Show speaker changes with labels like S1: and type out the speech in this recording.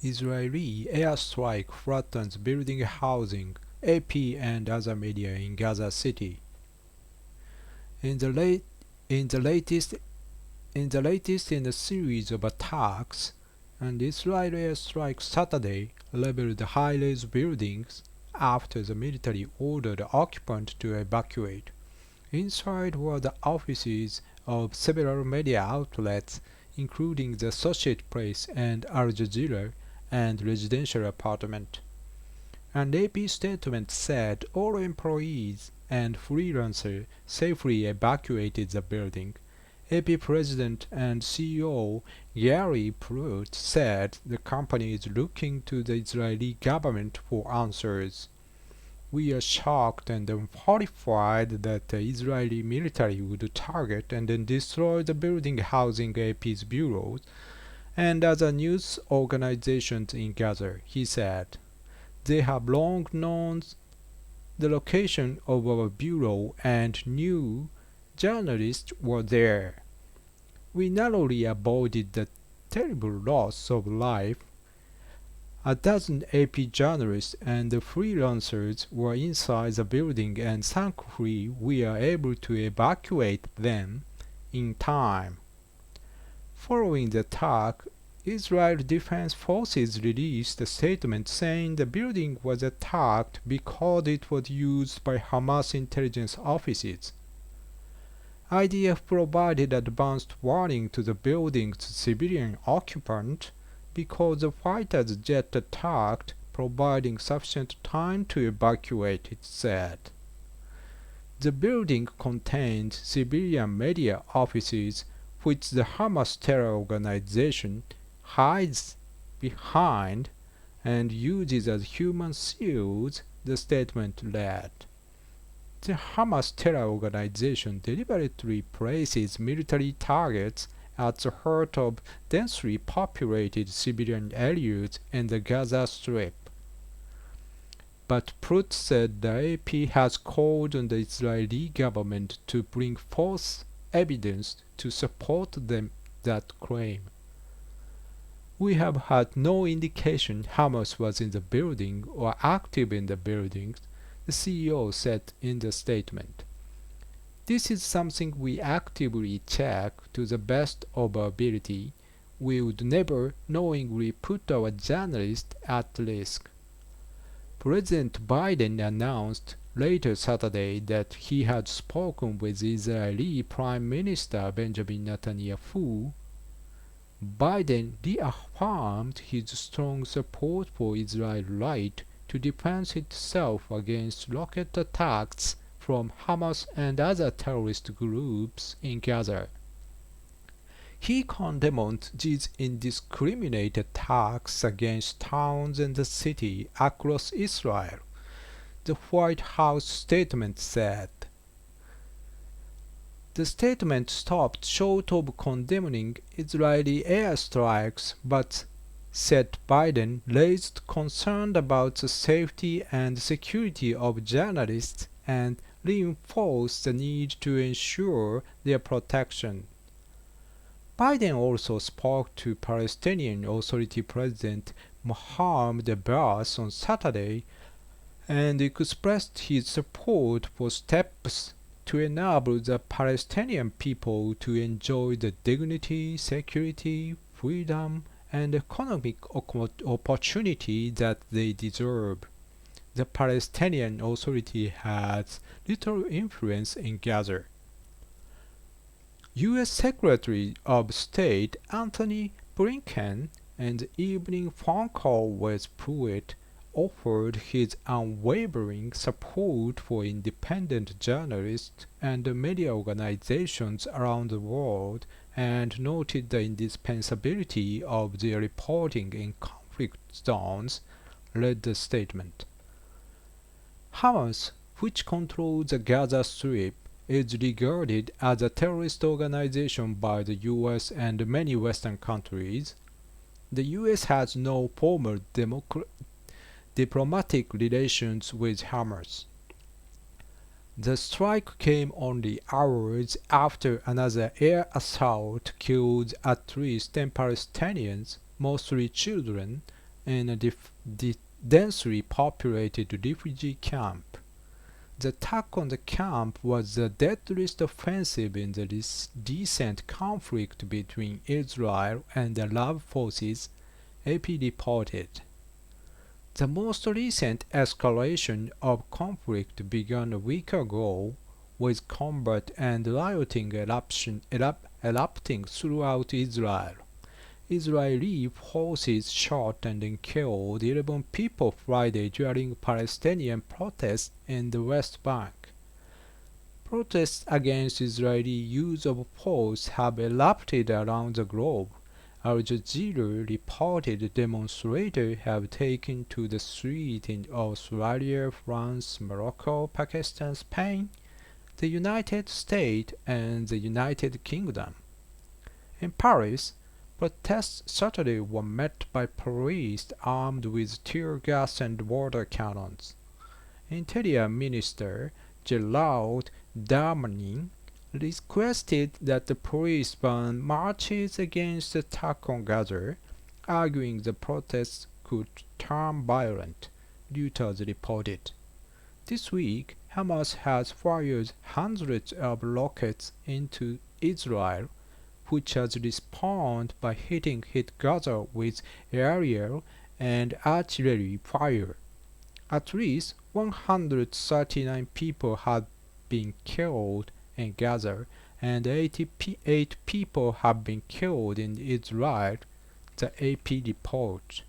S1: Israeli airstrike flattens building housing, AP and other media in Gaza City. In the latest in a series of attacks, an Israeli airstrike Saturday leveled high-rise buildings after the military ordered occupants to evacuate. Inside were the offices of several media outlets, including the Associated Press and Al Jazeera, and residential apartment. An AP statement said all employees and freelancers safely evacuated the building. AP President and CEO Gary Pruitt said the company is looking to the Israeli government for answers. We are shocked and horrified that the Israeli military would target and then destroy the building housing AP's bureaus and other news organizations in Gaza, he said. They have long known the location of our bureau and knew journalists were there. We narrowly avoided the terrible loss of life. A dozen AP journalists and freelancers were inside the building, and thankfully we are able to evacuate them in time. Following the attack, Israel Defense Forces released a statement saying the building was attacked because it was used by Hamas intelligence offices. IDF provided advanced warning to the building's civilian occupant because the fighter's jet attacked, providing sufficient time to evacuate, it said. The building contained civilian media offices which the Hamas terror organization hides behind and uses as human shields, the statement read. The Hamas terror organization deliberately places military targets at the heart of densely populated civilian areas in the Gaza Strip. But Pruitt said the AP has called on the Israeli government to bring forth evidence to support that claim. We have had no indication Hamas was in the building or active in the buildings, the CEO said in the statement. This is something we actively check to the best of our ability. We would never knowingly put our journalists at risk. President Biden announced later Saturday that he had spoken with Israeli Prime Minister Benjamin Netanyahu. Biden reaffirmed his strong support for Israel's right to defend itself against rocket attacks from Hamas and other terrorist groups in Gaza. He condemned these indiscriminate attacks against towns and the city across Israel, the White House statement said. The statement stopped short of condemning Israeli airstrikes, but said Biden raised concern about the safety and security of journalists and reinforced the need to ensure their protection. Biden also spoke to Palestinian Authority President Mahmoud Abbas on Saturday and expressed his support for steps to enable the Palestinian people to enjoy the dignity, security, freedom, and economic opportunity that they deserve. The Palestinian Authority has little influence in Gaza. U.S. Secretary of State Antony Blinken, in the evening phone call with Pruitt, offered his unwavering support for independent journalists and media organizations around the world and noted the indispensability of their reporting in conflict zones, read the statement. Hamas, which controls the Gaza Strip, is regarded as a terrorist organization by the U.S. and many Western countries. The U.S. has no formal diplomatic relations with Hamas. The strike came only hours after another air assault killed at least 10 Palestinians, mostly children, in a densely populated refugee camp. The attack on the camp was the deadliest offensive in the recent conflict between Israel and the Arab forces, AP reported. The most recent escalation of conflict began a week ago, with combat and rioting erupting throughout Israel. Israeli forces shot and killed 11 people Friday during Palestinian protests in the West Bank. Protests against Israeli use of force have erupted around the globe. Al Jazeera reported demonstrators have taken to the street in Australia, France, Morocco, Pakistan, Spain, the United States, and the United Kingdom. In Paris, protests Saturday were met by police armed with tear gas and water cannons. Interior Minister Aloud requested that the police ban marches against the attack on Gaza, arguing the protests could turn violent, Reuters reported. This week, Hamas has fired hundreds of rockets into Israel, which has responded by hitting Gaza with aerial and artillery fire. At least 139 people have been killed in Gaza and 88 people have been killed in Israel, the AP reports.